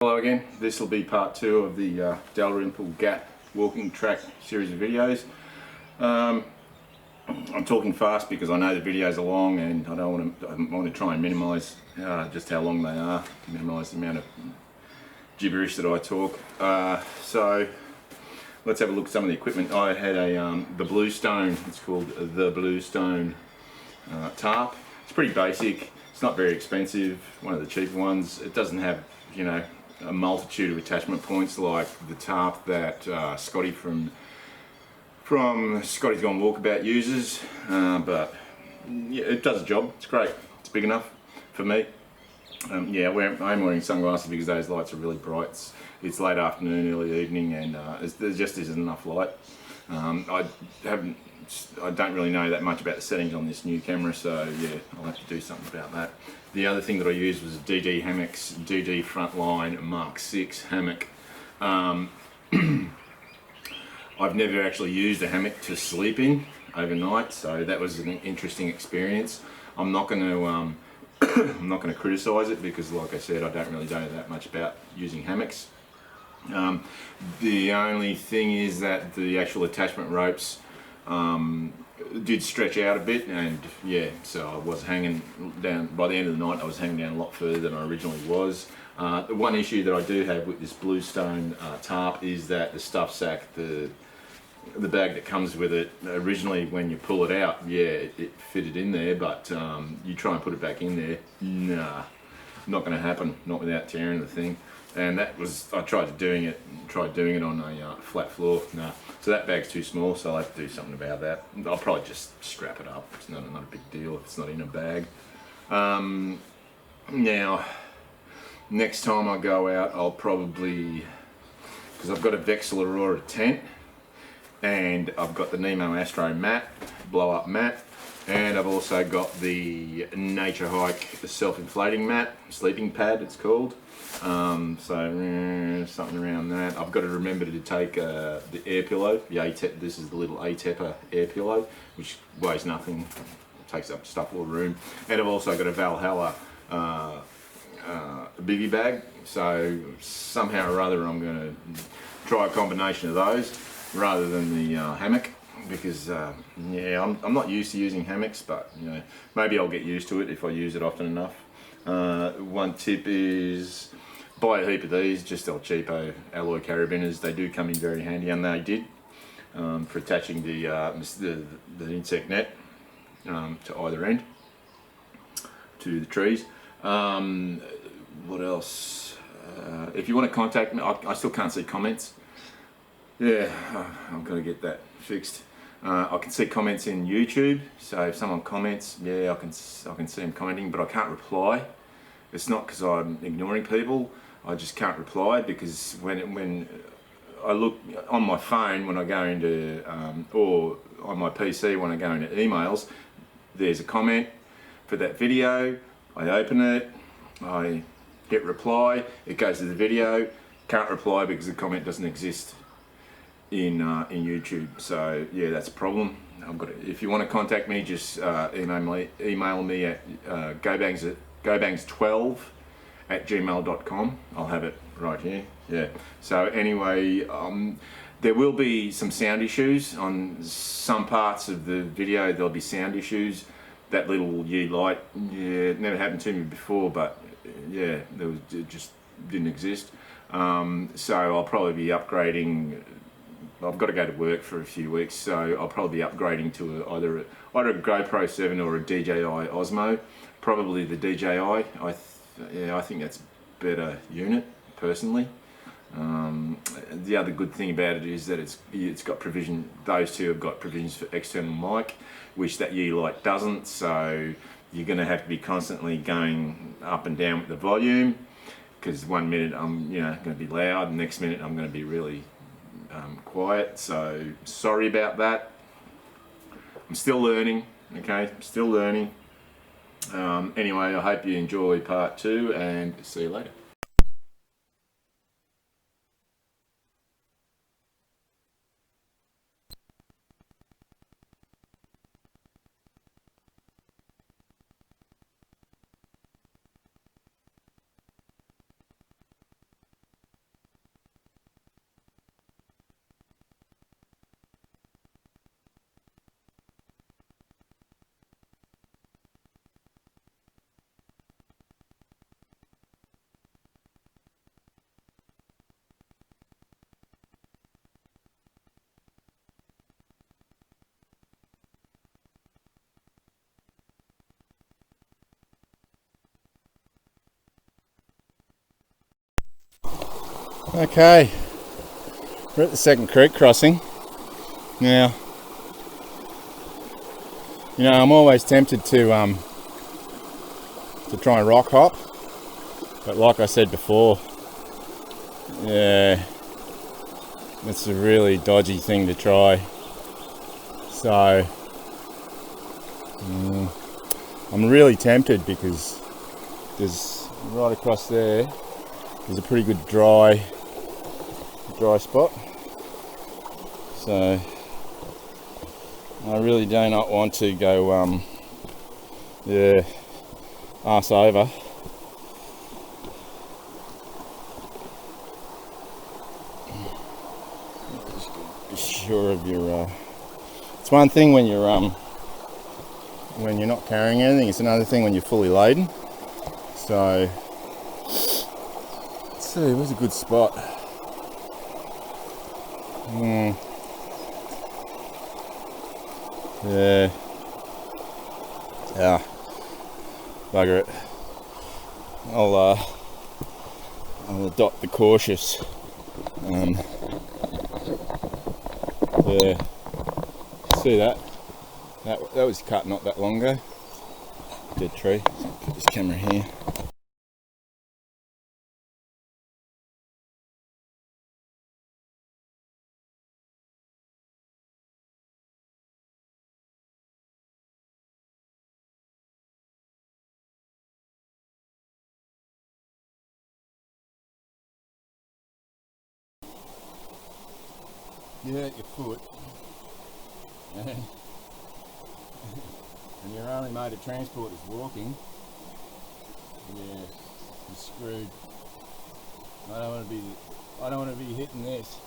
Hello again, this will be part 2 of the Dalrymple Walking track series of videos. I'm talking fast because I know the videos are long and I want to try and minimise just how long they are, minimise the amount of gibberish that I talk. So let's have a look at some of the equipment. I had the Bluestone, it's called the Bluestone tarp. It's pretty basic, it's not very expensive, one of the cheaper ones. It doesn't have, you know, a multitude of attachment points like the tarp that Scotty from Scotty's Gone Walkabout uses, but yeah, it does the job. It's great. It's big enough for me. Yeah, I'm wearing sunglasses because those lights are really bright. It's late afternoon, early evening, and there just isn't enough light. I don't really know that much about the settings on this new camera, so yeah, I'll have to do something about that. The other thing that I used was a Hammocks Frontline Mk6 hammock. I've never actually used a hammock to sleep in overnight, so that was an interesting experience. I'm not going to I'm not going to criticise it because, like I said, I don't really know that much about using hammocks. The only thing is that the actual attachment ropes did stretch out a bit, and yeah, so I was hanging down. By the end of the night I was hanging down a lot further than I originally was. The one issue that I do have with this Bluestone tarp is that the stuff sack, the bag that comes with it, originally when you pull it out, yeah, it fitted in there, but you try and put it back in there, nah, not going to happen, not without tearing the thing. And that was, I tried doing it on a flat floor. Nah. So that bag's too small, so I'll have to do something about that. I'll probably just scrap it up. It's not a big deal if it's not in a bag. Now, next time I go out, I'll probably, because I've got a Vexil Aurora tent, and I've got the Nemo Astro mat, blow up mat, and I've also got the Nature Hike, the self-inflating mat, sleeping pad it's called. So something around that. I've got to remember to take the air pillow. This is the little A-Tepper air pillow, which weighs nothing, takes up stuff all the room. And I've also got a Valhalla bivvy bag. So somehow or other I'm going to try a combination of those rather than the hammock, because yeah, I'm not used to using hammocks, but you know, maybe I'll get used to it if I use it often enough. One tip is buy a heap of these, just El Cheapo alloy carabiners. They do come in very handy, and they did for attaching the insect net to either end to the trees. What else? If you want to contact me, I still can't see comments. Yeah, I've got to get that fixed. I can see comments in YouTube, so if someone comments, yeah, I can see them commenting, but I can't reply. It's not because I'm ignoring people, I just can't reply, because when I look on my phone when I go into, or on my PC when I go into emails, there's a comment for that video, I open it, I hit reply, it goes to the video, can't reply because the comment doesn't exist in YouTube. So yeah, that's a problem. If you want to contact me, just email me at gobangs12@gmail.com. I'll have it right here. Yeah. So anyway, there will be some sound issues on some parts of the video. There'll be sound issues. That little light, yeah, it never happened to me before, but yeah, it just didn't exist. So I'll probably be upgrading. I've got to go to work for a few weeks, so I'll probably be upgrading to either a GoPro 7 or a DJI Osmo. Probably the DJI. I think that's a better unit, personally. The other good thing about it is that it's got provision. Those two have got provisions for external mic, which that Yeelight doesn't. So you're going to have to be constantly going up and down with the volume, because 1 minute I'm going to be loud, the next minute I'm going to be really quiet. So sorry about that. I'm still learning. Okay, still learning. Anyway, I hope you enjoy part 2, and see you later. Okay, we're at the second creek crossing. Now, you know, I'm always tempted to try and rock hop, but like I said before, yeah, it's a really dodgy thing to try. So I'm really tempted because there's right across there. There's a pretty good dry spot. So I really do not want to go arse over. Just be sure of your it's one thing when you're not carrying anything, it's another thing when you're fully laden. So let's see, where's a good spot? Yeah. Bugger it. I'll adopt the cautious. Yeah. See that? That was cut not that long ago. Dead tree. Put this camera here. You hurt your foot, and your only mode of transport is walking. Yeah, you're screwed. I don't want to be hitting this.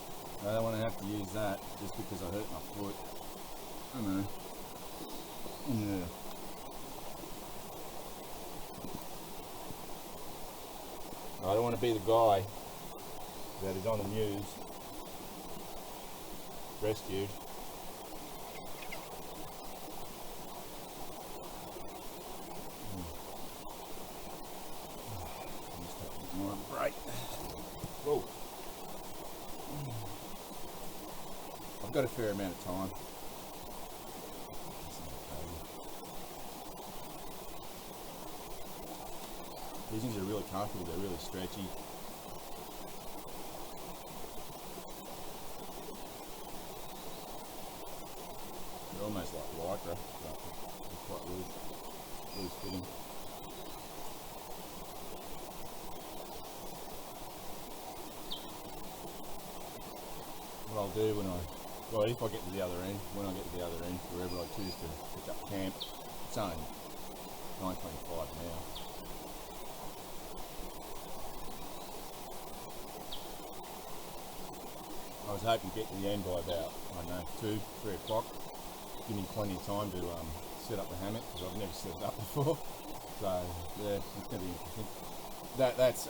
I don't want to have to use that just because I hurt my foot. I know. Yeah. I don't want to be the guy that is on the news rescued. Just take a bit more of a break. Whoa. I've got a fair amount of time. These things are really comfortable, they're really stretchy. They're almost like lycra, but they're quite loose fitting. What I'll do if I get to the other end, wherever I choose to pick up camp, it's only 9:25 now. I was hoping to get to the end by about, 2, 3 o'clock. Give me plenty of time to set up the hammock because I've never set it up before. So yeah, it's going to be interesting. That's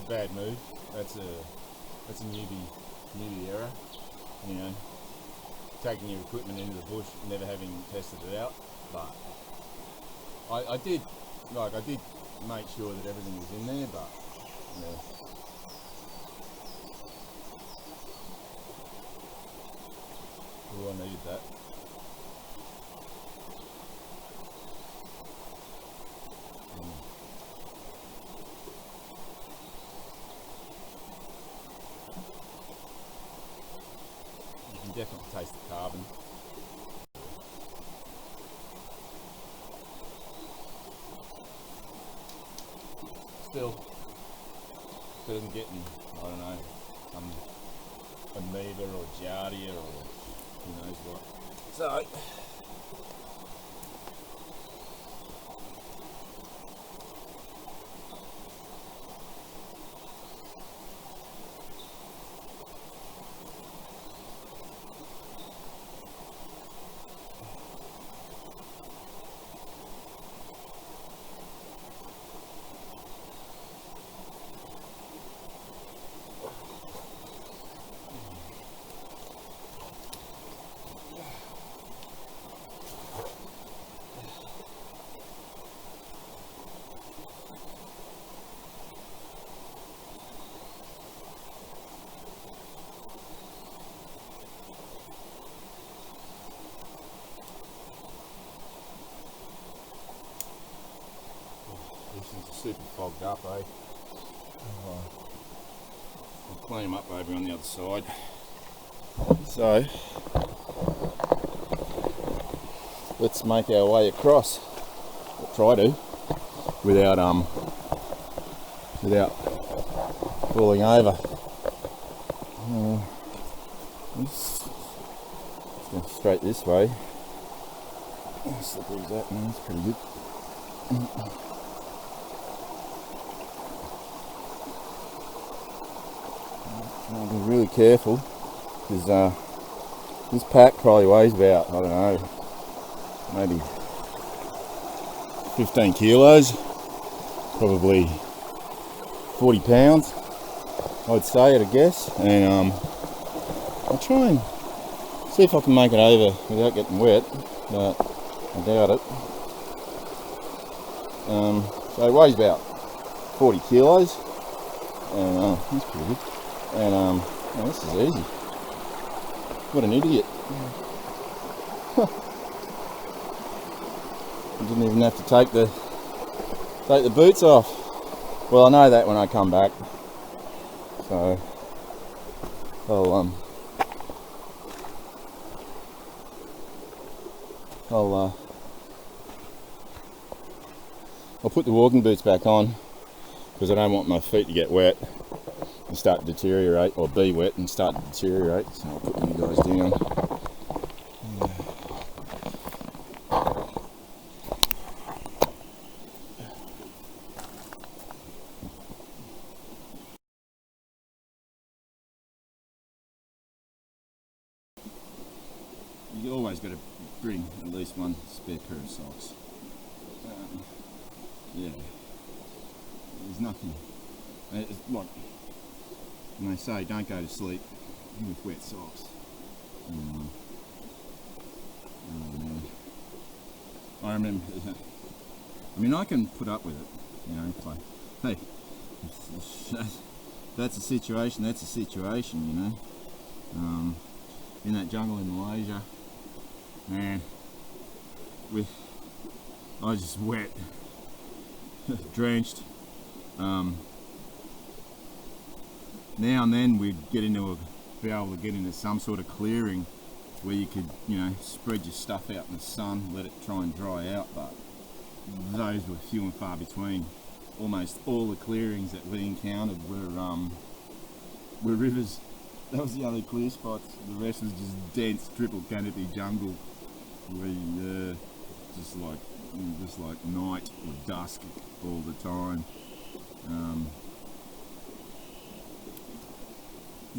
a bad move. That's a newbie error. You know, taking your equipment into the bush, never having tested it out. But I did make sure that everything was in there. But yeah. Oh, I needed that. You can definitely taste the carbon. Still, better than getting, I don't know, some amoeba or giardia or who knows what. So super fogged up, eh? I'll clean them up over on the other side. So let's make our way across, or try to, without falling over. Let's go straight this way. Slippery as that, man, it's pretty good. I'll be really careful, because this pack probably weighs about, I don't know, maybe 15 kilos, probably 40 pounds, I'd say at a guess, and I'll try and see if I can make it over without getting wet, but I doubt it. So it weighs about 40 kilos, and that's pretty good. And oh, this is easy. What an idiot. I didn't even have to take the boots off. Well, I know that when I come back. So I'll put the walking boots back on, because I don't want my feet to get wet and start to deteriorate, or be wet and start to deteriorate. So I'll put you guys down. You always got to bring at least one spare pair of socks. Yeah, there's nothing. It's like when they say don't go to sleep with wet socks. I remember. I mean, I can put up with it, you know. If hey, that's a situation. That's a situation, you know. In that jungle in Malaysia, man, I was just wet, drenched. Now and then we'd be able to get into some sort of clearing where you could, you know, spread your stuff out in the sun, let it try and dry out, but those were few and far between. Almost all the clearings that we encountered were rivers. That was the only clear spots. The rest was just dense triple canopy jungle, where just like night or dusk all the time.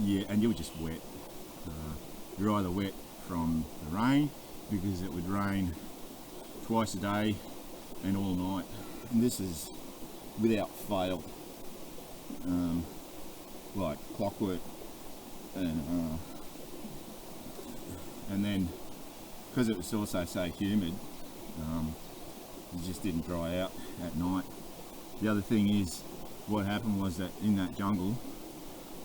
Yeah, and you were just wet. You're either wet from the rain, because it would rain twice a day and all night. And this is without fail, like clockwork. And then because it was also so humid, it just didn't dry out at night. The other thing is, what happened was that in that jungle,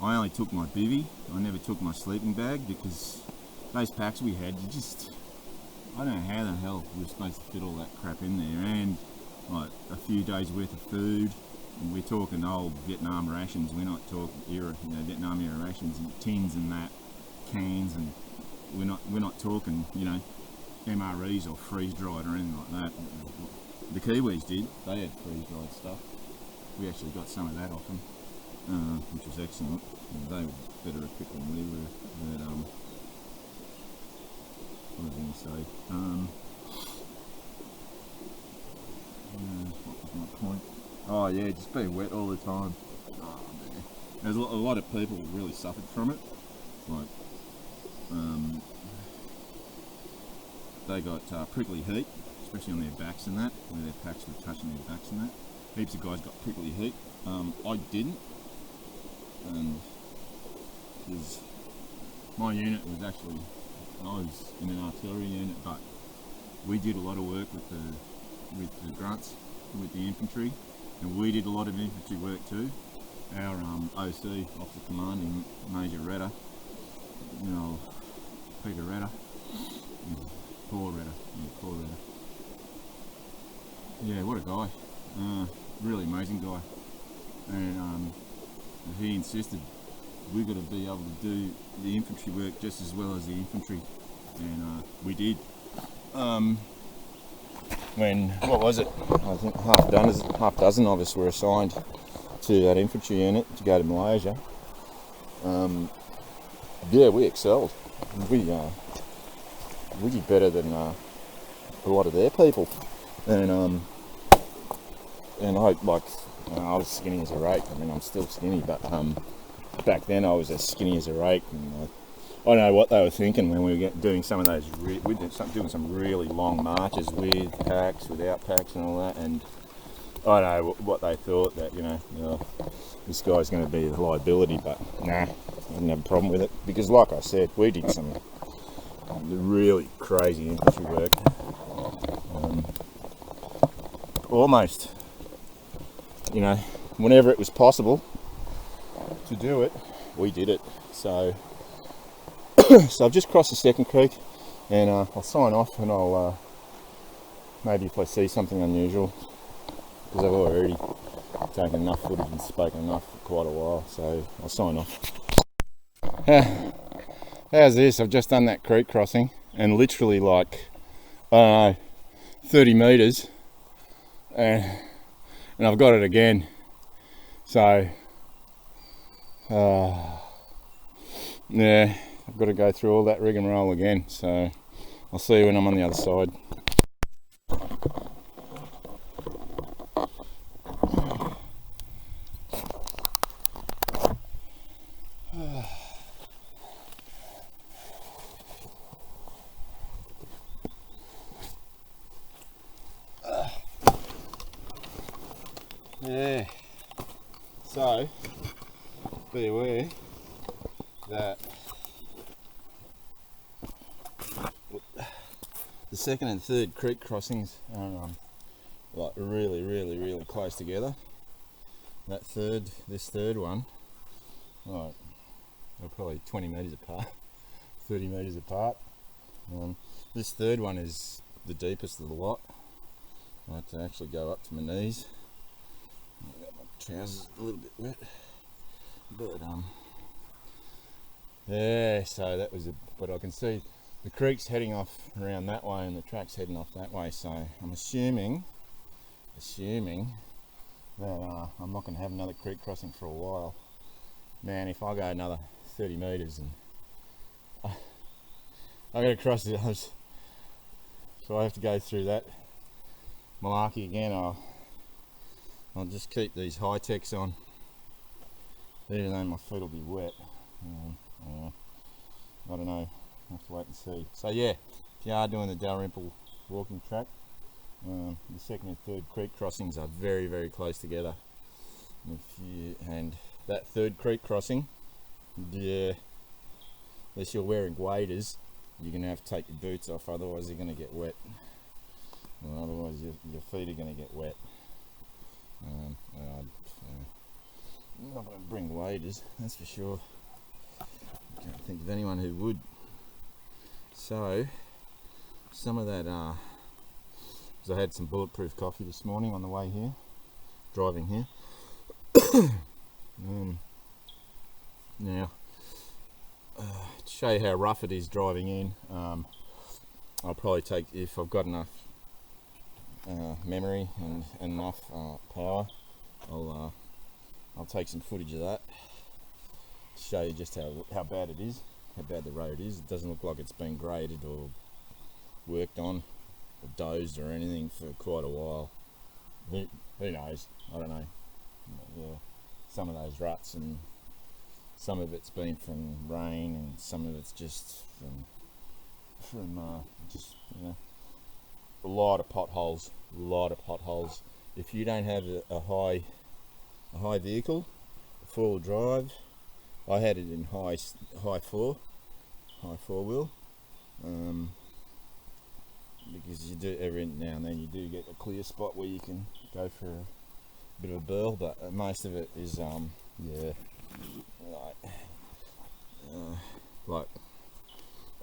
I only took my bivvy. I never took my sleeping bag, because those packs we had, I don't know how the hell we were supposed to fit all that crap in there, and like a few days worth of food. And we're talking old Vietnam rations. We're not talking Vietnam era rations and tins and that, cans, and we're not talking, you know, MREs or freeze dried or anything like that. The Kiwis did. They had freeze dried stuff. We actually got some of that off them, which was excellent. And they were better equipped than we were. But, what was I going to say? What was my point? Oh yeah, just being wet all the time. Oh, man. There's a lot of people really suffered from it. Like, they got prickly heat, especially on their backs and that, where their packs were touching their backs and that. Heaps of guys got prickly heat. I didn't, and because my unit was actually, I was in an artillery unit, but we did a lot of work with the grunts, with the infantry, and we did a lot of infantry work too. Our OC, Officer Commanding Major Redder, you know, Peter Redder, Paul Redder, yeah, what a guy. really amazing guy, and he insisted we've got to be able to do the infantry work just as well as the infantry, and we did. When, what was it, I think half dozen of us were assigned to that infantry unit to go to Malaysia. Yeah, we excelled. We did better than a lot of their people, and I like, I was skinny as a rake. I mean, I'm still skinny, but back then I was as skinny as a rake, and I don't know what they were thinking when we were doing some of those. We did doing some really long marches with packs, without packs, and all that. And I don't know what they thought, that this guy's going to be a liability. But nah, I didn't have a problem with it, because, like I said, we did some really crazy infantry work. Almost, whenever it was possible to do it, we did it. So. So I've just crossed the second creek, and I'll sign off, and I'll maybe if I see something unusual, because I've already taken enough footage and spoken enough for quite a while, so I'll sign off. How's this? I've just done that creek crossing, and literally like, I don't know, 30 metres, and I've got it again. So yeah, I've got to go through all that rigmarole again, so I'll see you when I'm on the other side. Yeah, so be aware that the second and third creek crossings are like really close together. This third one, right, they're probably 20 metres apart, 30 metres apart. This third one is the deepest of the lot. I have to actually go up to my knees. I've got my trousers a little bit wet, but yeah, so that was but I can see the creek's heading off around that way and the track's heading off that way, so I'm assuming that I'm not going to have another creek crossing for a while. Man, if I go another 30 metres and I got to cross it, so I have to go through that malarkey again. I'll just keep these high techs on, even though my feet will be wet. I don't know, I'll have to wait and see. So yeah, if you are doing the Dalrymple walking track, the second and third creek crossings are very close together. And that third creek crossing, yeah, unless you're wearing waders, you're going to have to take your boots off, otherwise you're going to get wet. Otherwise your feet are going to get wet. I'm not going to bring waders, that's for sure. I can't think of anyone who would. So some of that, because I had some bulletproof coffee this morning on the way here, driving here. Now, to show you how rough it is driving in, I'll probably take, if I've got enough memory and enough power, I'll take some footage of that to show you just how bad it is, how bad the road is. It doesn't look like it's been graded or worked on or dozed or anything for quite a while. Who knows? I don't know. Yeah, some of those ruts, and some of it's been from rain, and some of it's just from just a lot of potholes. If you don't have a high vehicle, a four-wheel drive, I had it in high four wheel, because you do, every now and then you do get a clear spot where you can go for a bit of a burl, but most of it is like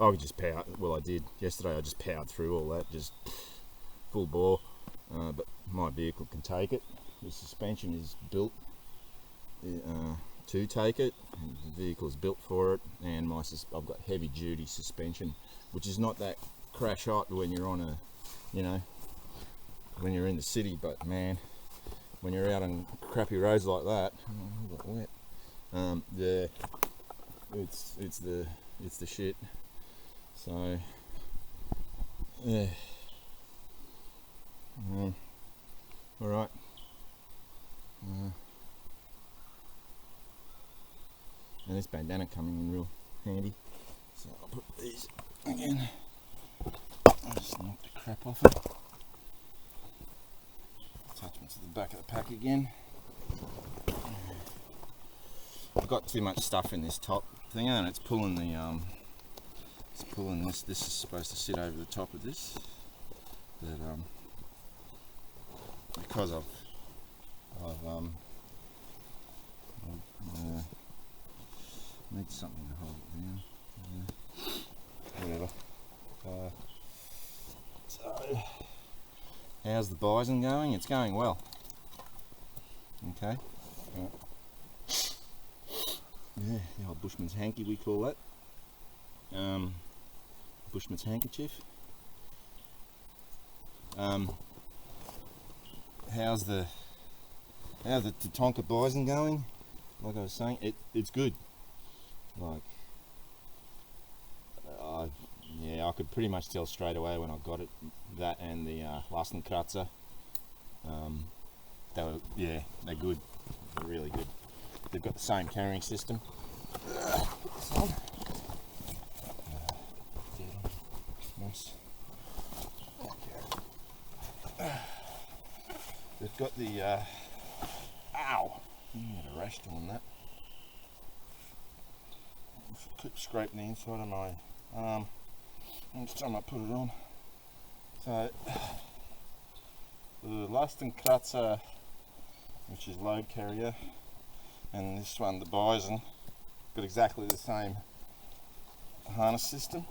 I would just power. Well, I did yesterday. I just powered through all that, just full bore. But my vehicle can take it. the suspension is built to take it. The vehicle's built for it, and I've got heavy duty suspension, which is not that crash hot when you're on when you're in the city, but man, when you're out on crappy roads like that, yeah, it's the shit. So yeah, all right. And this bandana coming in real handy. So I'll put these again. I'll just knock the crap off it. Attachment to the back of the pack again. I've got too much stuff in this top thing, and it's pulling the it's pulling this. This is supposed to sit over the top of this. But because I've need something to hold it down. Whatever. So, how's the bison going? It's going well. Okay. Right. Yeah, the old bushman's hanky, we call that. Bushman's handkerchief. How's the Tatonka bison going? Like I was saying, it's good. Like, yeah, I could pretty much tell straight away when I got it, that and the Bluestone tarp. They're good. They're really good. They've got the same carrying system. Put this on. Nice. Okay. They've got the ow! I had a rash on that. Keep scraping the inside of my arm. I'm just trying to put it on. So the Bluestone tarp, which is load carrier, and this one, the bison, got exactly the same harness system.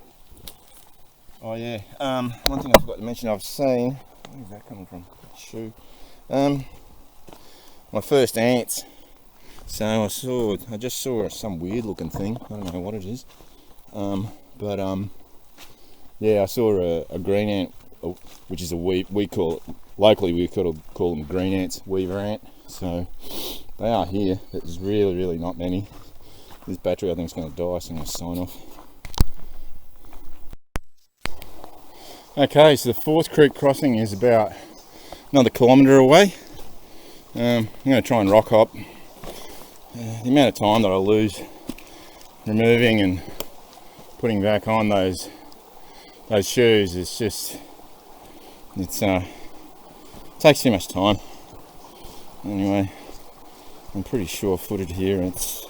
Oh yeah, one thing I forgot to mention, I've seen, where's that coming from? Shoe. My first ants. So I just saw some weird looking thing. I don't know what it is. Yeah, I saw a green ant, which is we call it, locally we call them green ants, weaver ant. So they are here. There's really not many. This battery I think is going to die, so I'm going to sign off. Okay, so the Fourth Creek crossing is about another kilometre away. I'm going to try and rock hop. The amount of time that I lose removing and putting back on those shoes is just, it takes too much time. Anyway, I'm pretty sure-footed here. It's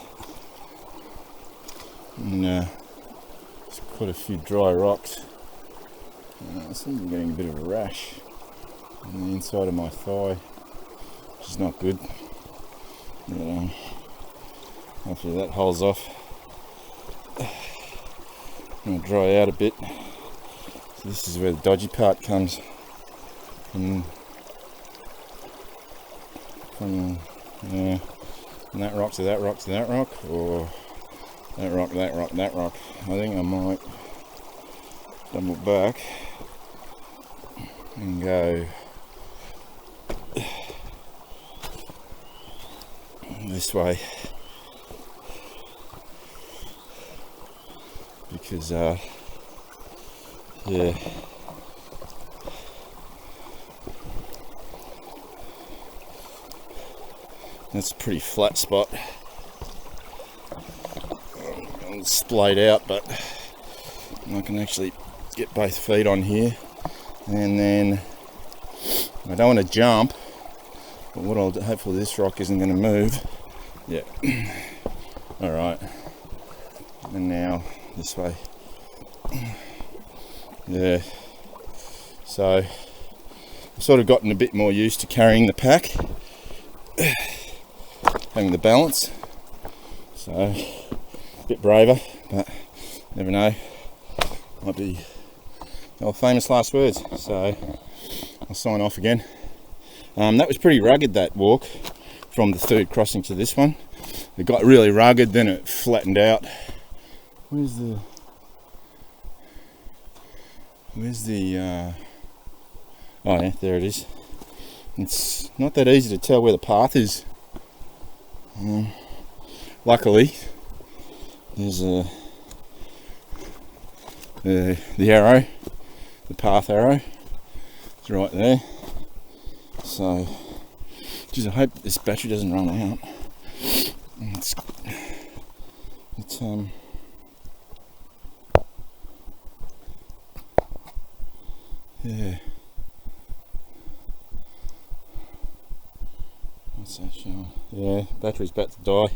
quite a few dry rocks. I seem to be getting a bit of a rash on the inside of my thigh, which is not good. But, after that holds off, I'm going to dry out a bit. So this is where the dodgy part comes. And from that rock to that rock to that rock, or that rock, that rock, that rock. I think I might double back and go this way, because yeah, that's a pretty flat spot. It's splayed out, but I can actually get both feet on here, and then I don't want to jump, but what I'll do, hopefully this rock isn't going to move. Yeah. All right. And now this way. Yeah. So I've sort of gotten a bit more used to carrying the pack, having the balance. So a bit braver, but never know. Might be our famous last words. So I'll sign off again. That was pretty rugged, that walk from the third crossing to this one. It got really rugged, then it flattened out. Where's the oh yeah, there it is. It's not that easy to tell where the path is. Luckily, there's the arrow, the path arrow. It's right there. So, geez, I hope this battery doesn't run out. Yeah. What's that showing? Yeah, battery's about to die,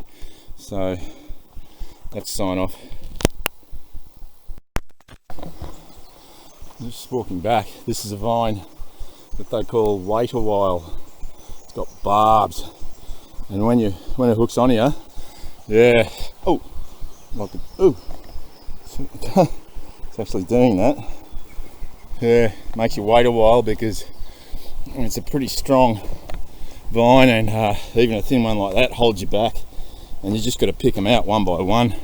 so let's sign off. Just walking back. This is a vine that they call wait a while. It's got barbs, and when it hooks on you, yeah. Oh, it's actually doing that. Yeah, makes you wait a while because it's a pretty strong vine, and even a thin one like that holds you back, and you just got to pick them out one by one,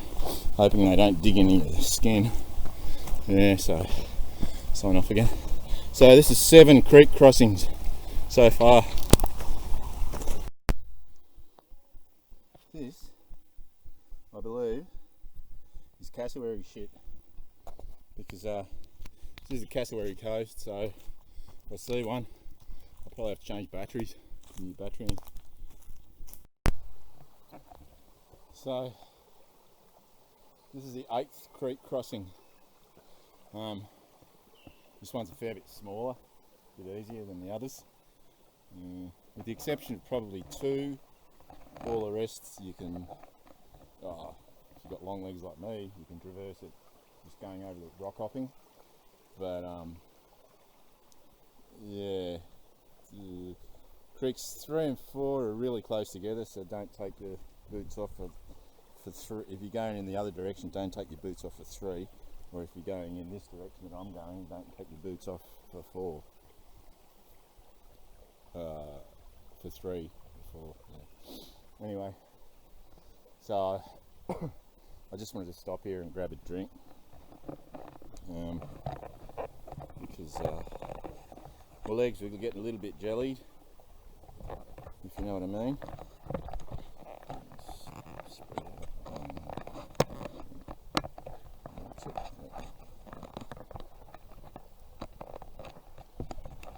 hoping they don't dig into your skin. Yeah, so sign off again. So this is 7 creek crossings so far. This, I believe, is cassowary shit, because this is the cassowary coast, so if I see one, I'll probably have to change batteries, new battery in. So this is the 8th creek crossing. This one's a fair bit smaller, a bit easier than the others, with the exception of probably 2. All the rest you can, if you've got long legs like me, you can traverse it just going over the rock hopping. But yeah, the creeks 3 and 4 are really close together, so don't take your boots off for 3. If you're going in the other direction, don't take your boots off for 3. Or if you're going in this direction that I'm going, don't take your boots off for 4. For 3, for 4. Yeah. Anyway, so I just wanted to stop here and grab a drink, because my legs were getting a little bit jellied, if you know what I mean. Spread out.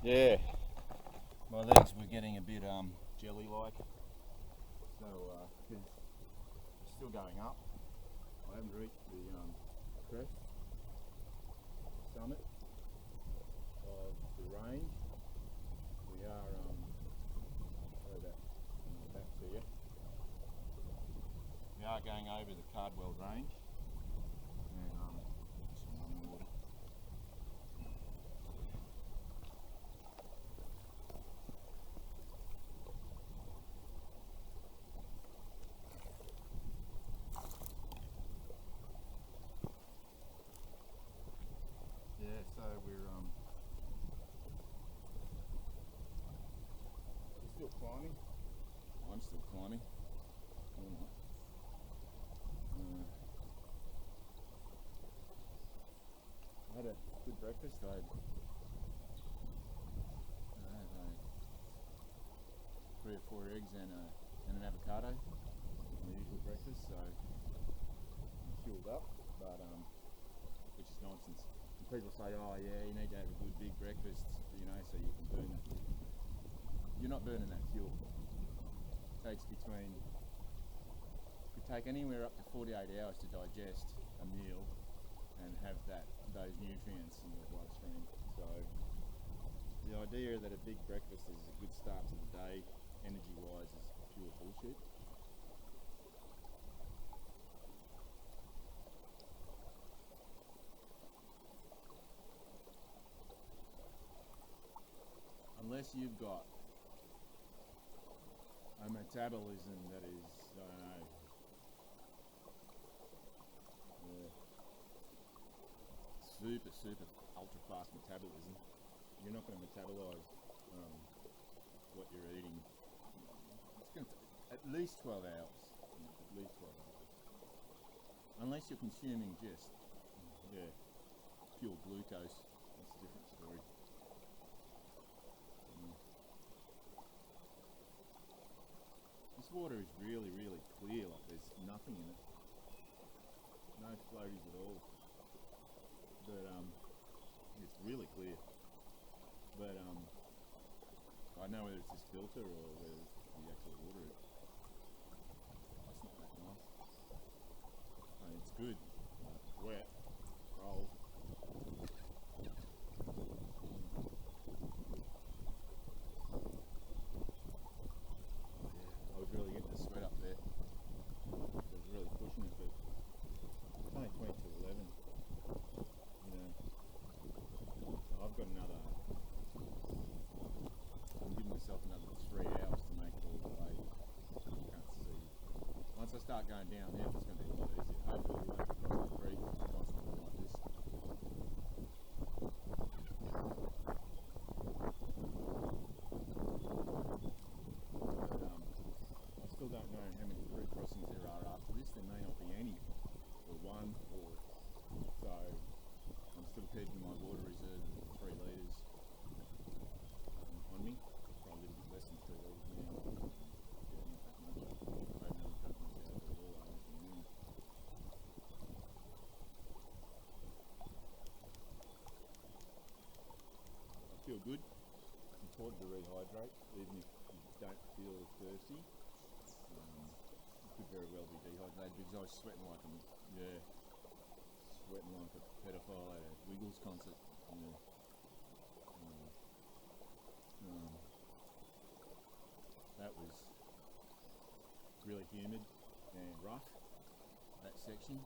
Yeah, my legs were getting a bit jelly-like, so because it's still going up. I haven't reached the crest, summit of the range. We are back to you. We are going over the Cardwell range, and some running water. Yeah, so we're still climbing. I'm still climbing. I had a good breakfast. I had 3 or 4 eggs and an avocado, my usual breakfast, so I'm fueled up, but which is nonsense. And people say, oh yeah, you need to have a good big breakfast, you know, so you can burn it. You're not burning that fuel. It takes could take anywhere up to 48 hours to digest a meal and have those nutrients in your bloodstream. So the idea that a big breakfast is a good start to the day, energy-wise, is pure bullshit. Unless you've got a metabolism that is, I don't know, super ultra fast metabolism, you're not going to metabolize what you're eating. It's going to take at least 12 hours. At least 12 hours. Unless you're consuming just, pure glucose. That's a different story. This water is really, really clear, like there's nothing in it. No floaties at all. But it's really clear. But I don't know whether it's this filter or whether it's the actual water. It's not that nice. I mean, it's good. Wet. Roll. I was really getting the sweat up there. I was really pushing it, but it's only 20 to 11. You know, so I've got another. I'm giving myself another 3 hours to make it all the way. I can't see. Once I start going downhill, it's going to be a lot easier. Hopefully, we won't be crossing the creek constantly like this. I still don't know how many creek crossings there are after this. There may not be any, or one, or so. I'm still keeping my water reserve of 3 litres on me. Probably a little bit less than 3 litres now. Yeah, not that much. I haven't really drunk much out of it at all. I don't think. I feel good. It's important to rehydrate, even if you don't feel thirsty. You could very well be dehydrated because I was sweating like sweating like a pedophile at a Wiggles concert. That was really humid and rough, that section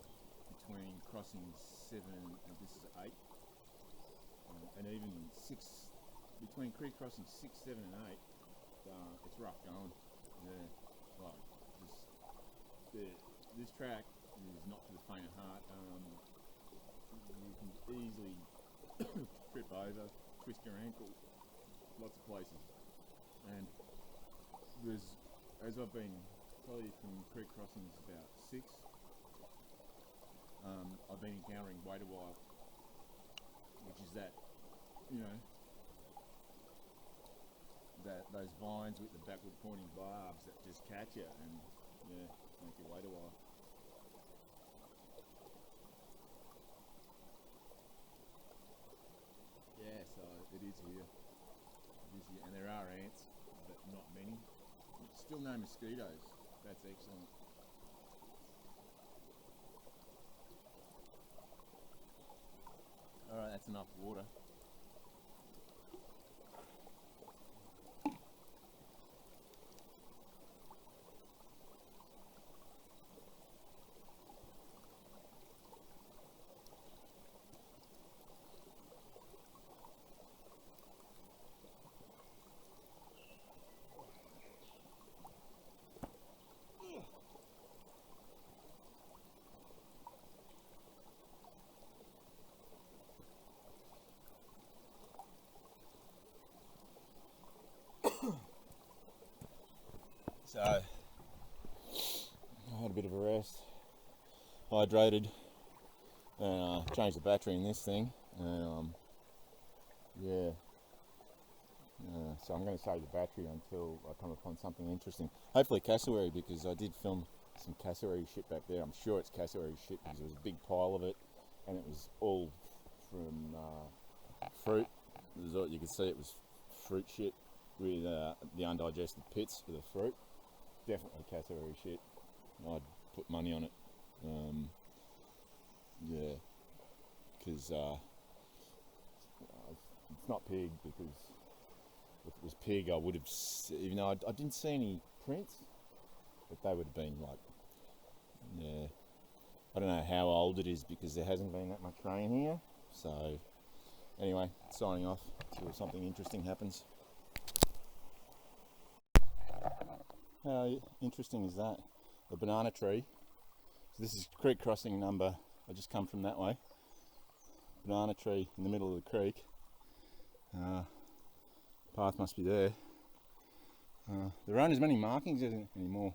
between crossing 7 and this is 8, and even 6, between creek crossing 6, 7 and 8, it's rough going. Like this track is not for the faint of heart. You can easily trip over, twist your ankle, lots of places. And as I've been probably from creek crossings about 6, I've been encountering wader wire, which is that, those vines with the backward pointing barbs that just catch you and make your wader wire. Yeah, so it is here. And there are ants, but not many. Still no mosquitoes. That's excellent. Alright, that's enough water. So, I had a bit of a rest, hydrated, and changed the battery in this thing, and so I'm going to save the battery until I come upon something interesting. Hopefully cassowary, because I did film some cassowary shit back there. I'm sure it's cassowary shit because there was a big pile of it, and it was all from fruit. You could see it was fruit shit with the undigested pits of the fruit. Definitely cassowary shit. I'd put money on it. Because it's not pig, because if it was pig I would have, even though I didn't see any prints, but they would have been like, I don't know how old it is because there hasn't been that much rain here. So anyway, signing off till something interesting happens. How interesting is that? The banana tree. So this is creek crossing number, I just come from that way. Banana tree in the middle of the creek. Path must be there. There aren't as many markings anymore.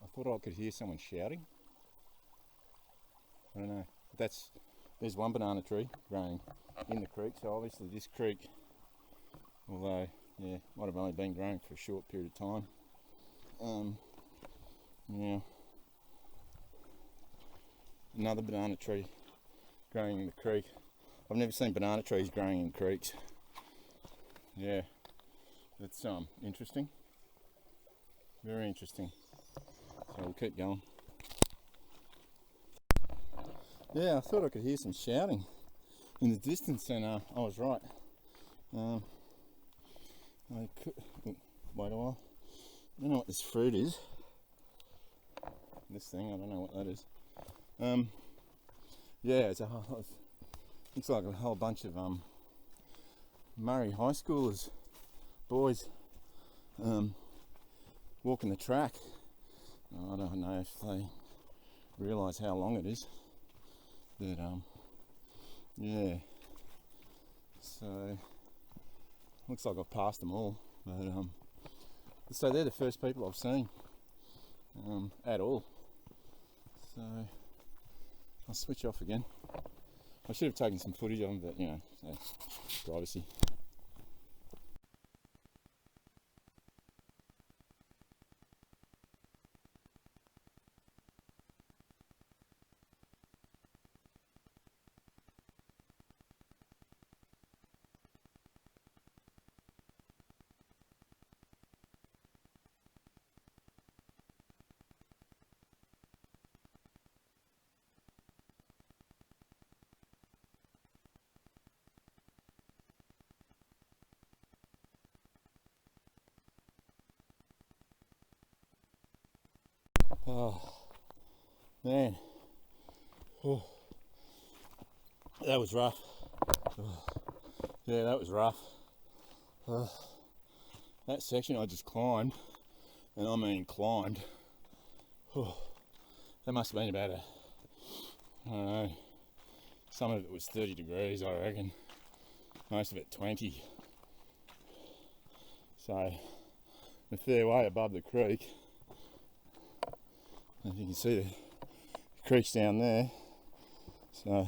I thought I could hear someone shouting. I don't know. But there's one banana tree growing in the creek, so obviously this creek, although yeah, might have only been growing for a short period of time. Yeah, another banana tree growing in the creek. I've never seen banana trees growing in creeks. Yeah, that's interesting. Very interesting. So we'll keep going. Yeah, I thought I could hear some shouting in the distance, and I was right. I could wait a while. I don't know what this fruit is. This thing, I don't know what that is. Yeah, looks like a whole bunch of Murray high schoolers, boys, walking the track. I don't know if they realise how long it is, but yeah. So looks like I've passed them all, but so they're the first people I've seen at all. So I'll switch off again. I should have taken some footage of them, but you know, privacy. Oh man, oh, that was rough. Oh, yeah, that was rough. That section I just climbed, and I mean climbed. Oh, that must have been about I don't know, some of it was 30 degrees I reckon, most of it 20. So a fair way above the creek. If you can see the creek's down there, so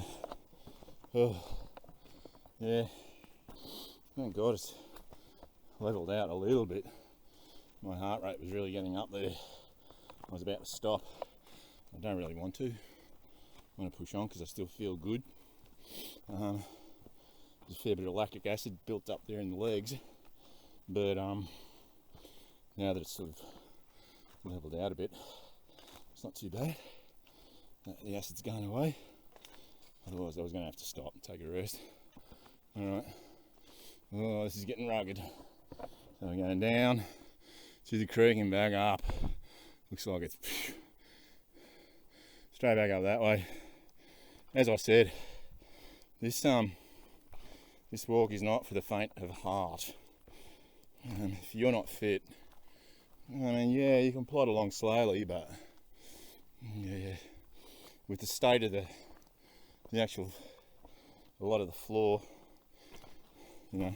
yeah, thank God it's levelled out a little bit. My heart rate was really getting up there. I was about to stop. I don't really want to. I want to push on because I still feel good. There's a fair bit of lactic acid built up there in the legs, but now that it's sort of levelled out a bit, it's not too bad. The acid's going away. Otherwise I was going to have to stop and take a rest. Alright. Oh, this is getting rugged. So we're going down to the creek and back up. Looks like it's straight back up that way. As I said, this walk is not for the faint of heart. If you're not fit, I mean, yeah, you can plod along slowly, but yeah, with the state of a lot of the floor, you know,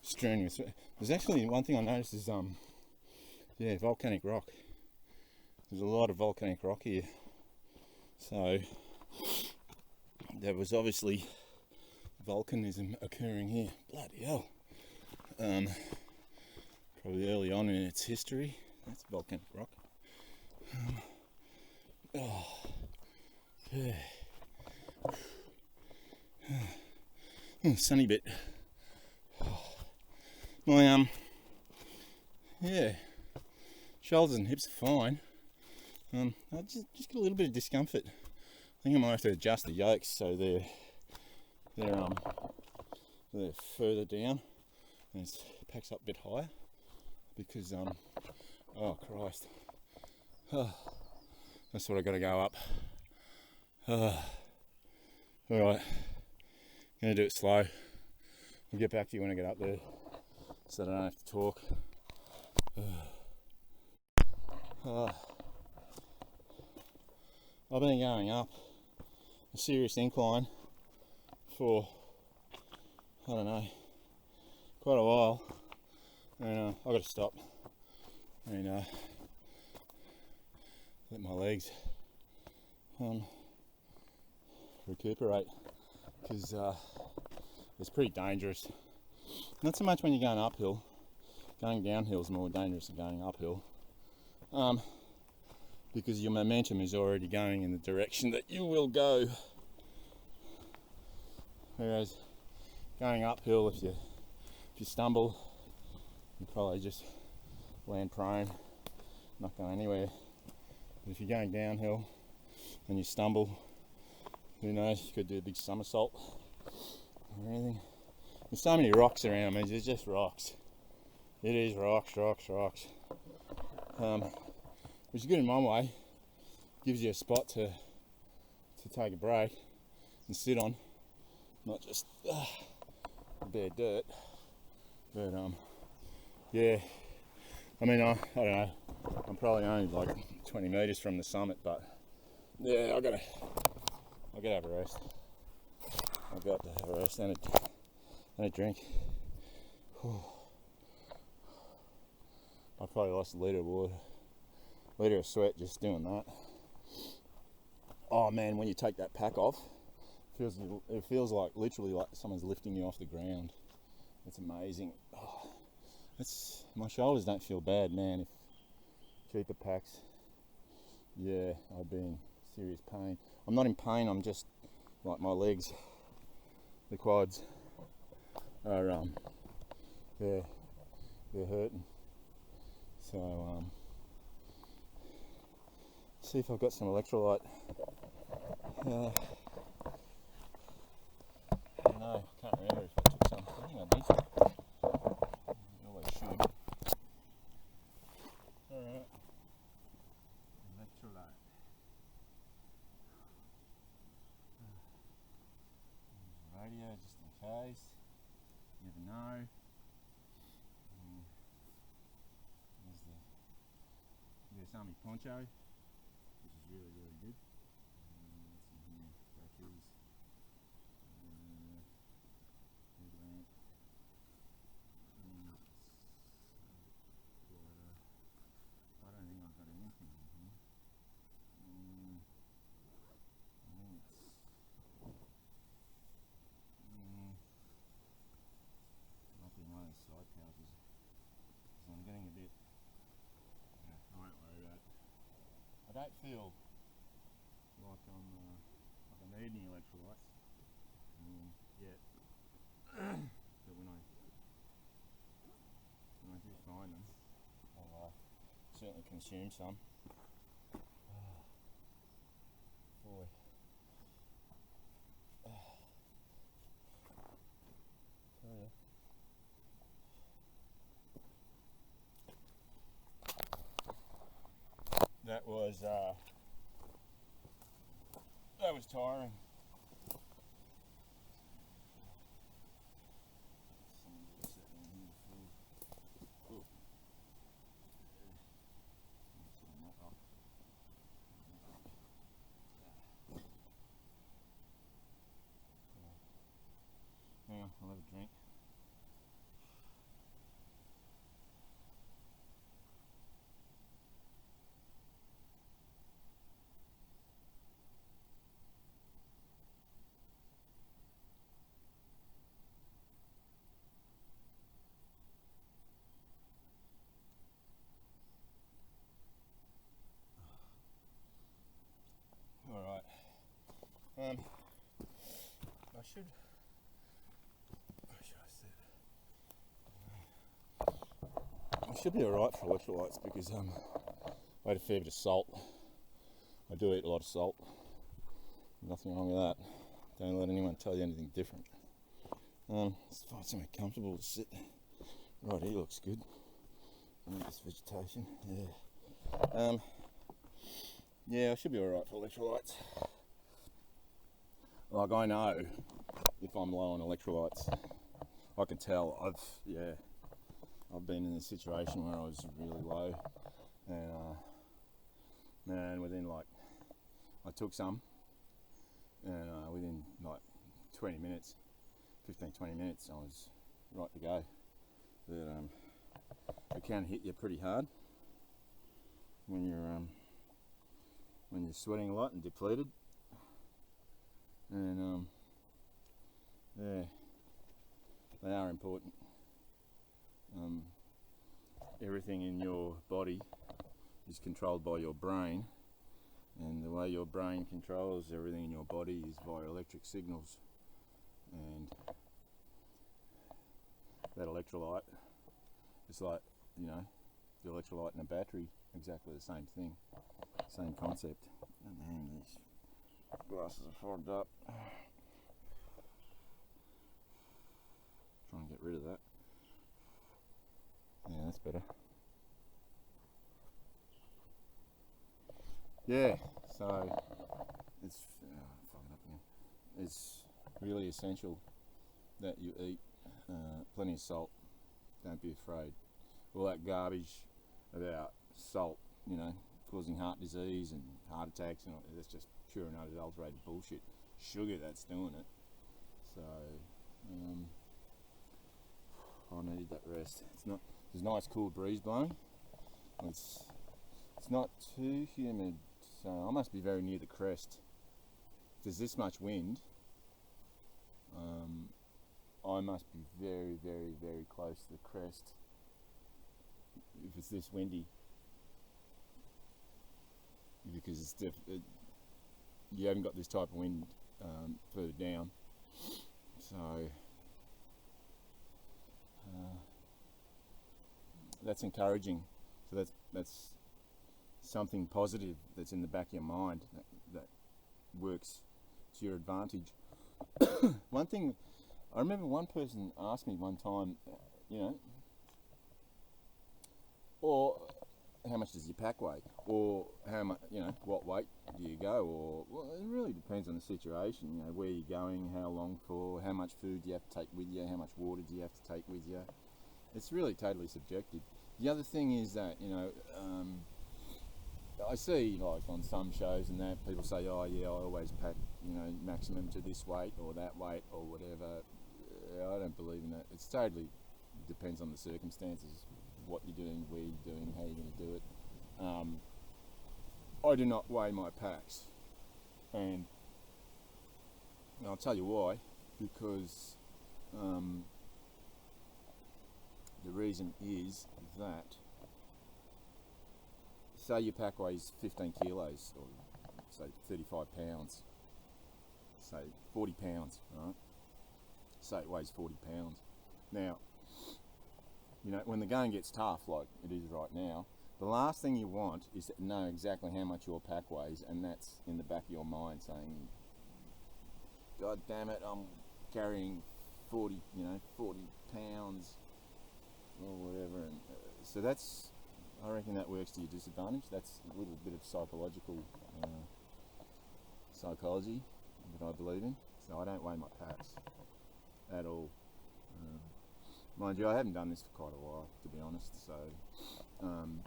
strewn with. There's actually one thing I noticed is volcanic rock. There's a lot of volcanic rock here, so there was obviously volcanism occurring here. Bloody hell! Probably early on in its history. That's volcanic rock. Yeah. Sunny bit. My yeah, shoulders and hips are fine. I just get a little bit of discomfort. I think I might have to adjust the yokes so they're further down and it packs up a bit higher, because oh Christ, that's what I got to go up. All right, gonna do it slow. I'll get back to you when I get up there, so that I don't have to talk. I've been going up a serious incline for, I don't know, quite a while. and I've got to stop and let my legs recuperate, because it's pretty dangerous. Not so much when you're going uphill. Going downhill is more dangerous than going uphill, because your momentum is already going in the direction that you will go. Whereas going uphill, if you stumble, you probably just land prone, not going anywhere. But if you're going downhill and you stumble, who knows, you could do a big somersault or anything. There's so many rocks around me, there's just rocks. It is rocks. Which is good in one way. Gives you a spot to take a break and sit on, not just bare dirt. But yeah, I mean, I don't know, I'm probably only like 20 metres from the summit, but yeah, I gotta have a rest. I've got to have a rest and a drink. Whew. I probably lost a litre of water, litre of sweat just doing that. Oh man, when you take that pack off, it feels like literally like someone's lifting you off the ground. It's amazing. Oh, my shoulders don't feel bad, man. If cheaper packs, yeah, I'd be in serious pain. I'm not in pain, I'm just like my legs, the quads are they're hurting. So see if I've got some electrolyte. I don't know, I can't remember if I took some. I think I did some. I always should. Alright. Electrolyte. Radio just in case. You never know. There's Army poncho, which is really good. What's in here? Batteries. Headlamp. I don't think I've got anything in here. I think it's might be one of the side pouches. So I'm getting a bit. Yeah, I won't worry about it. I don't feel like I need any electrolytes yet. But when I do find them, I'll certainly consume some. Boy. Tell ya. That was tiring. Yeah, I'll have a drink. Alright. I should be alright for electrolytes because I ate a fair bit of salt. I do eat a lot of salt. Nothing wrong with that. Don't let anyone tell you anything different. Let's find somewhere comfortable to sit. Right here looks good. This vegetation, yeah. Yeah, I should be alright for electrolytes. Like, I know if I'm low on electrolytes. I can tell. I've been in a situation where I was really low, and man, within I took some, and within 15-20 minutes, I was right to go. But it can hit you pretty hard when you're sweating a lot and depleted. And yeah, they are important. Everything in your body is controlled by your brain, and the way your brain controls everything in your body is via electric signals. And that electrolyte, it's like, you know, the electrolyte in a battery, exactly the same thing, same concept. And damn, these glasses are fogged up. Try and get rid of that. Yeah, that's better. Yeah, so it's fogging up again. It's really essential that you eat plenty of salt. Don't be afraid. All that garbage about salt, you know, causing heart disease and heart attacks, and that's just pure and unadulterated bullshit. Sugar, that's doing it. So I needed that rest. There's a nice cool breeze blowing. It's not too humid, so I must be very near the crest. If there's this much wind, I must be very, very, very close to the crest if it's this windy, because you haven't got this type of wind further down. So that's encouraging. So that's something positive that's in the back of your mind that works to your advantage. One thing, I remember one person asked me one time, you know, or how much does your pack weigh, or how much, you know, what weight do you go, or, well, it really depends on the situation, you know, where you're going, how long for, how much food do you have to take with you, how much water do you have to take with you. It's really totally subjective. The other thing is that, you know, I see, like, on some shows and that, people say, oh yeah, I always pack, you know, maximum to this weight or that weight or whatever. I don't believe in that. It's totally depends on the circumstances, what you're doing, where you're doing, how you're going to do it. I do not weigh my packs, and I'll tell you why. Because the reason is that, say your pack weighs 15 kilos, or say 35 pounds, say 40 pounds, right? Say it weighs 40 pounds. Now, you know, when the going gets tough, like it is right now, the last thing you want is to know exactly how much your pack weighs, and that's in the back of your mind saying, God damn it, I'm carrying 40 pounds or whatever. And so that's, I reckon that works to your disadvantage. That's a little bit of psychology that I believe in. So I don't weigh my packs at all. Mind you, I haven't done this for quite a while, to be honest. So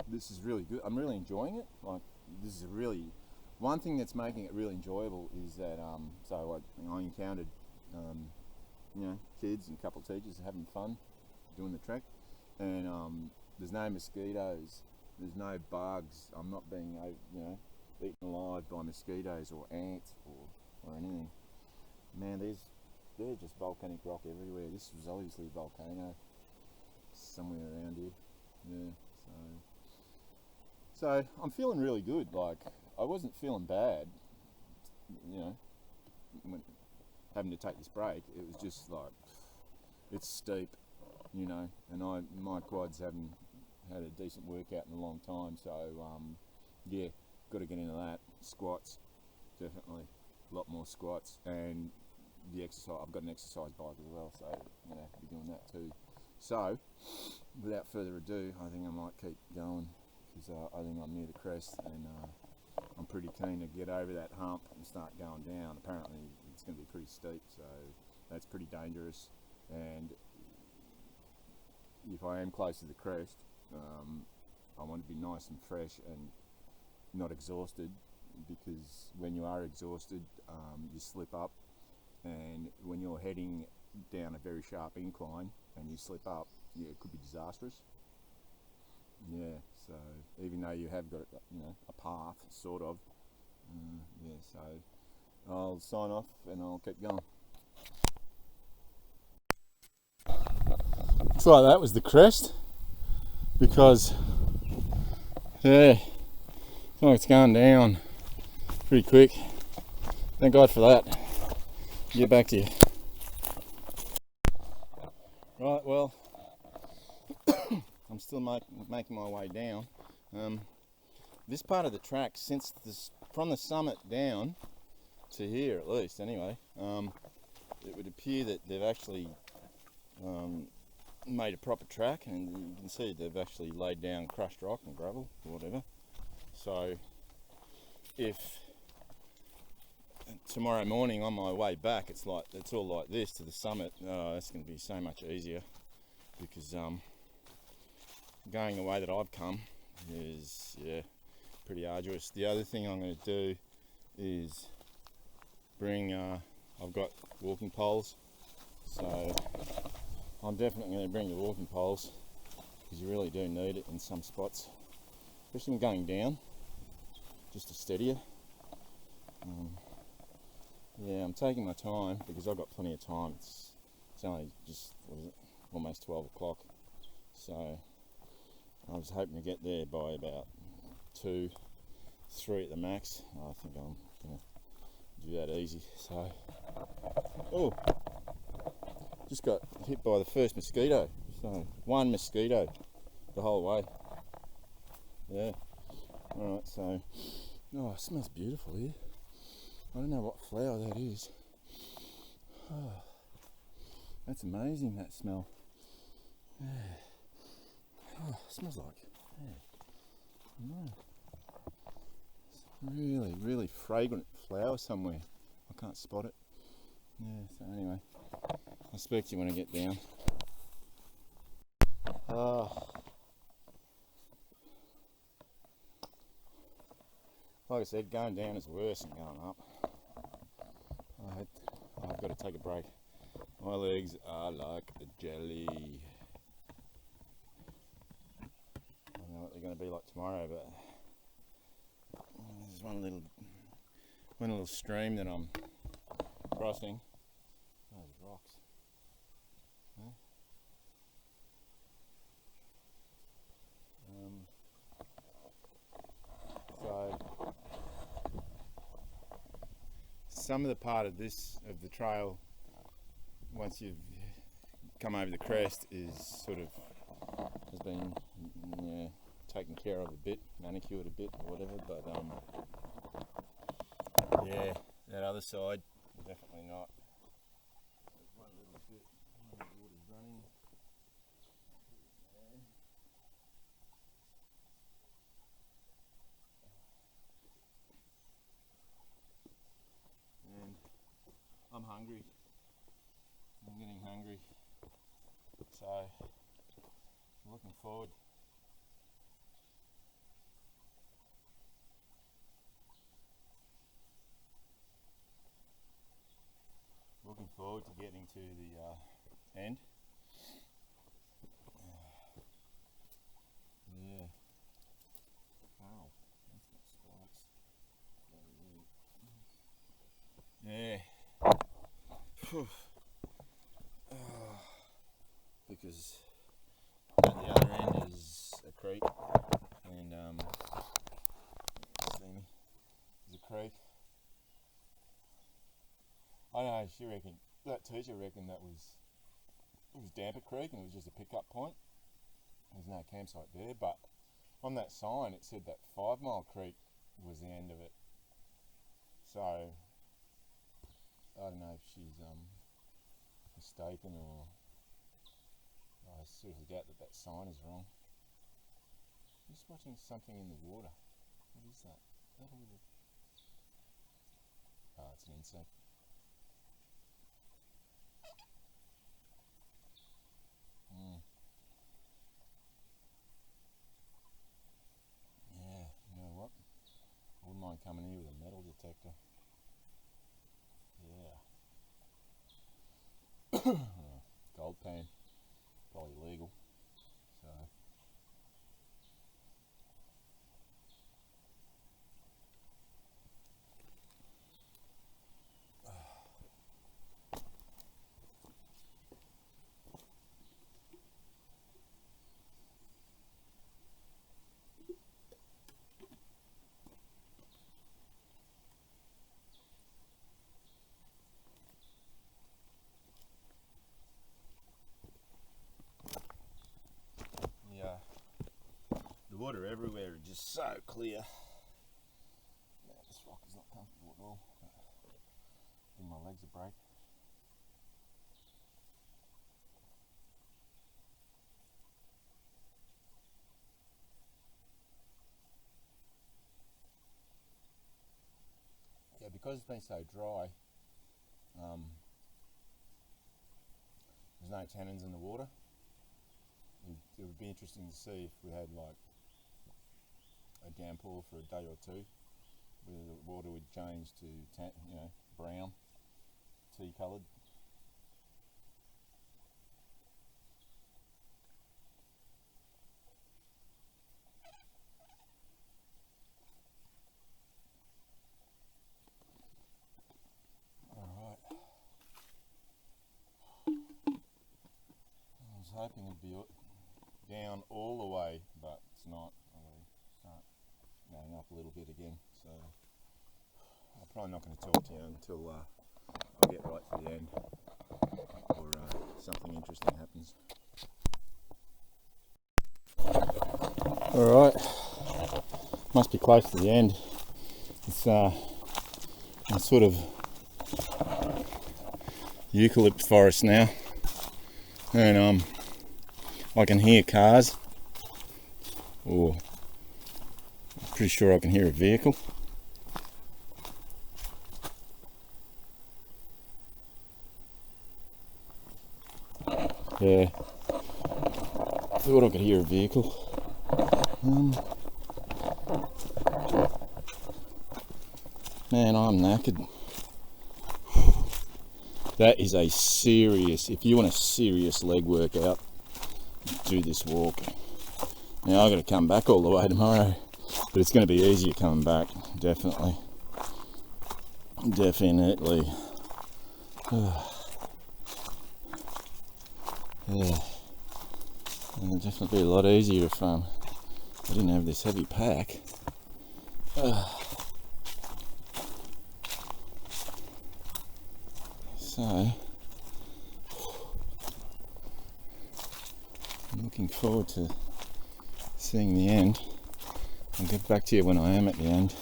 this is really good. I'm really enjoying it. Like, this is really one thing that's making it really enjoyable is that so I encountered you know, kids and a couple of teachers having fun doing the trek, and there's no mosquitoes, there's no bugs. I'm not being, you know, eaten alive by mosquitoes or ants or anything. Man, they're just volcanic rock everywhere. This was obviously a volcano somewhere around here. Yeah, so I'm feeling really good. Like, I wasn't feeling bad, you know, when having to take this break. It was just like, it's steep, you know, and my quads haven't had a decent workout in a long time. So yeah, got to get into that. Squats, definitely, a lot more squats, and the exercise. I've got an exercise bike as well, so I'm gonna have to be doing that too. So, without further ado, I think I might keep going, because I think I'm near the crest, and I'm pretty keen to get over that hump and start going down. Apparently, it's going to be pretty steep, so that's pretty dangerous. And if I am close to the crest, I want to be nice and fresh and not exhausted, because when you are exhausted, you slip up. And when you're heading down a very sharp incline and you slip up, yeah, it could be disastrous. yeah, so even though you have got a path, sort of, yeah, so I'll sign off and I'll keep going. Looks like that was the crest, because yeah, it's like it's going down pretty quick. Thank God for that. Get back to you. Right, well, I'm still making my way down. This part of the track, from the summit down to here, at least anyway, it would appear that they've actually made a proper track, and you can see they've actually laid down crushed rock and gravel or whatever. So if tomorrow morning on my way back it's all like this to the summit, it's going to be so much easier, because going the way that I've come is pretty arduous. The other thing I'm going to do is bring I've got walking poles, so I'm definitely going to bring the walking poles, because you really do need it in some spots, especially when going down, just to steady you. Yeah, I'm taking my time because I've got plenty of time. It's only just, almost 12 o'clock, so I was hoping to get there by about 2, 3 at the max. I think I'm going to do that easy. So, oh, just got hit by the first mosquito. So, one mosquito the whole way. Yeah. Alright, so, oh, it smells beautiful here. I don't know what flower that is. Oh, that's amazing, that smell. Yeah. Oh, it smells like, no. Really, really fragrant flower somewhere. I can't spot it. Yeah, so anyway, I'll speak to you when I get down. Like I said, going down is worse than going up. I've got to take a break. My legs are like a jelly. I don't know what they're going to be like tomorrow, but there's one little stream that I'm crossing. Those rocks. Huh? So some of the part of the trail, once you've come over the crest, has been taken care of a bit, manicured a bit or whatever, but yeah, that other side, definitely not. There's one little bit, the water's running. And I'm hungry. I'm getting hungry. So, I'm looking forward. Looking forward to getting to the end. Yeah. Wow, that's got spikes. Yeah. Because at the other end is a creek, and see me, there's a creek. I know, that teacher reckoned it was Damper Creek and it was just a pickup point. There's no campsite there, but on that sign it said that 5 Mile Creek was the end of it. So I don't know if she's mistaken, or I seriously doubt that sign is wrong. I'm just watching something in the water. What is that? Is that a little... Oh, it's an insect. Yeah, you know what? I wouldn't mind coming here with a metal detector. Yeah. Gold pan, probably legal. So water everywhere is just so clear. Yeah, this rock is not comfortable at all. Give my legs a break. Yeah, because it's been so dry, there's no tannins in the water. It would be interesting to see if we had like a downpour for a day or two, whether the water would change to brown, tea coloured. Alright. I was hoping it'd be down all the way, but it's not. I'll start going up a little bit again, so I'm probably not going to talk to you until I get right to the end, or something interesting happens. Alright, must be close to the end. It's a sort of eucalypt forest now, and I can hear cars, or I'm pretty sure I can hear a vehicle. Yeah, I thought I could hear a vehicle. Man, I'm knackered. That is a serious, if you want a serious leg workout, do this walk. Now I've got to come back all the way tomorrow, but it's going to be easier coming back, definitely. Definitely. Yeah. And it'd definitely be a lot easier if I didn't have this heavy pack. So, I'm looking forward to seeing the end. I'll get back to you when I am at the end.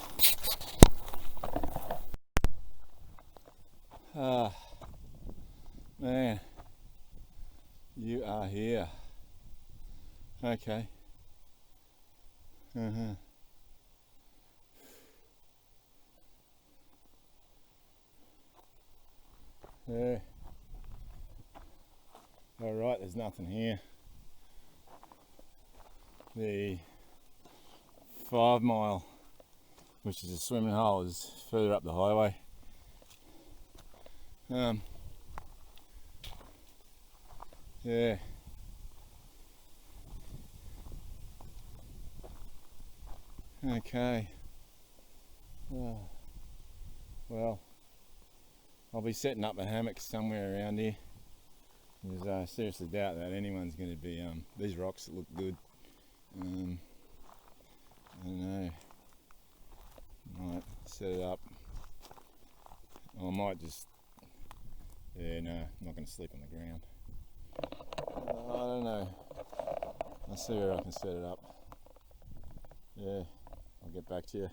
Man, you are here. Okay. Yeah. Alright, there's nothing here. The 5 mile, which is a swimming hole, is further up the highway. Yeah. Okay. Well, I'll be setting up a hammock somewhere around here, because I seriously doubt that anyone's going to be, these rocks look good. I don't know, might set it up, or I might just, yeah, no, I'm not going to sleep on the ground. I don't know, I'll see where I can set it up. Yeah, I'll get back to you.